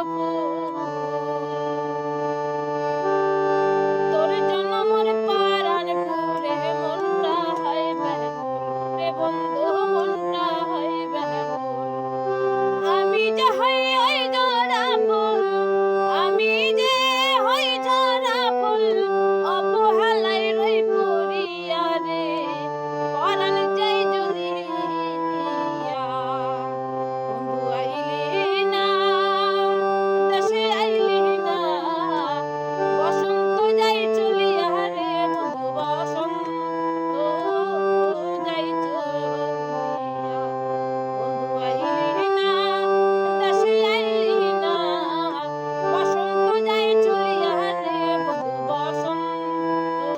ফুল তোর জন্য মোর পরাণ পুরে মনটা হয় ব্যাকুল রে বন্ধু মনটা হয় ব্যাকুল আমি যে হই ওই জোড়া ফুল আমি যে হই জোড়া ফুল অবহেলায় রই পড়িয়া রে পরাণ যাই জ্বলিয়া বন্ধু আইলি না দেশে আইলি না বসন্ত যাই চলিয়া রে বন্ধু বসন্ত যাই চলিয়া বন্ধু আইলি না দেশে আইলি না বসন্ত যাই চলিয়া রে বন্ধু বসন্ত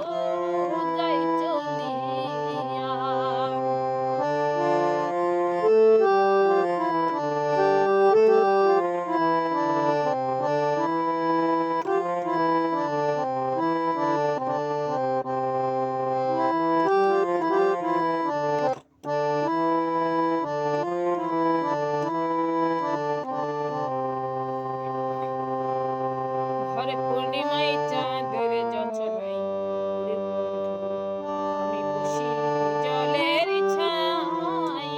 যাই চলিয়া ঘরে পূর্ণিমায় চাঁদের যচনায় ওরে বন্ধু আমি বসি জলের ছায়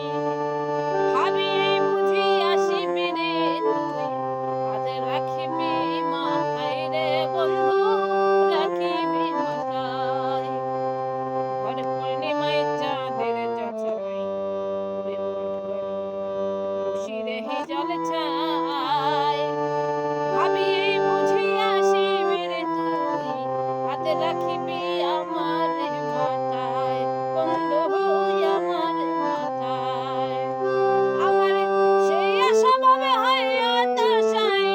ভাবি এই বুঝি আসিবি রে তুই আজ রাখিবি মাথায় রে বন্ধু রাখিবি মাথায় ঘরে পূর্ণিমায় চাঁদের যচনায় ওরে বন্ধু আমি বসি রে জল ছায় ভাবি এই বুঝি আসিবি রে তুই হাতে রাখিবি আমার মাথায় বন্ধু আমার মাথায় আমার সেই আশা ভাবে হয় হতাশায়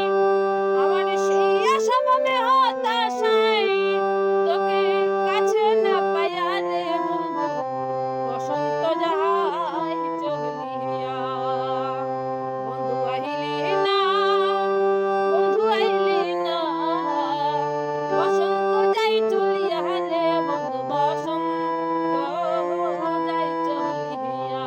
আমার সেই আশা ভাবে হতাশায় তোকে কাছে না পাইয়া রে বন্ধু বসন্ত যাই চলিয়া বন্ধু আইলি না বন্ধু আইলি না বসন্ত যাই চলিয়া রে বন্ধু বসন্ত যাই চলিয়া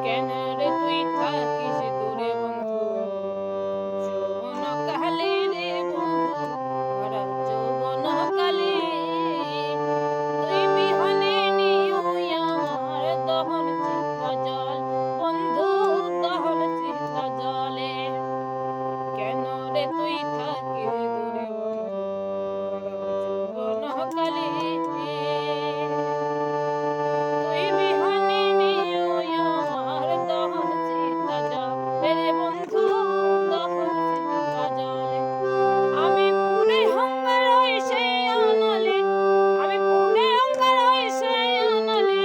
কেন রে তুই থাকিস দূরে বন্ধু যৌবন কালে রে বন্ধু ভরা যৌবন কালে তুই বিহনে নিউই আমার দহন চিত্ত জল বন্ধু দহন চিত্ত জলে কেন রে তুই থাকিস দূরে বন্ধু ভরা যৌবন কালে তুই বিহনে নিউই আমার দহন চিত্ত জলে রে বন্ধু দহন চিত্ত জলে আমি পুরে হঙ্গার হই সেই অনলে আমি পুরে হঙ্গার হই সেই অনলে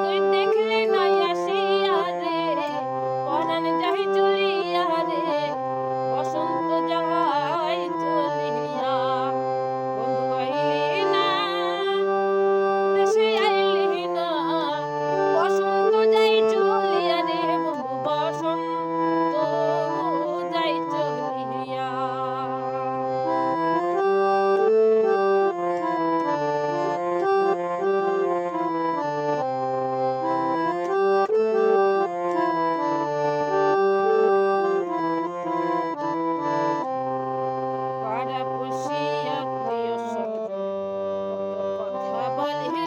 তুই দেখলে নাই আসিয়া রে পরাণ যাই চলিয়া রে বসন্ত যাই চলিয়া বন্ধু আইলি না দেশে আইলি না বসন্ত যাই চলিয়া রে বন্ধু বসন্ত যাই চলিয়া পাড়া পড়শি আত্মীয় স্বজন কত কথা বলে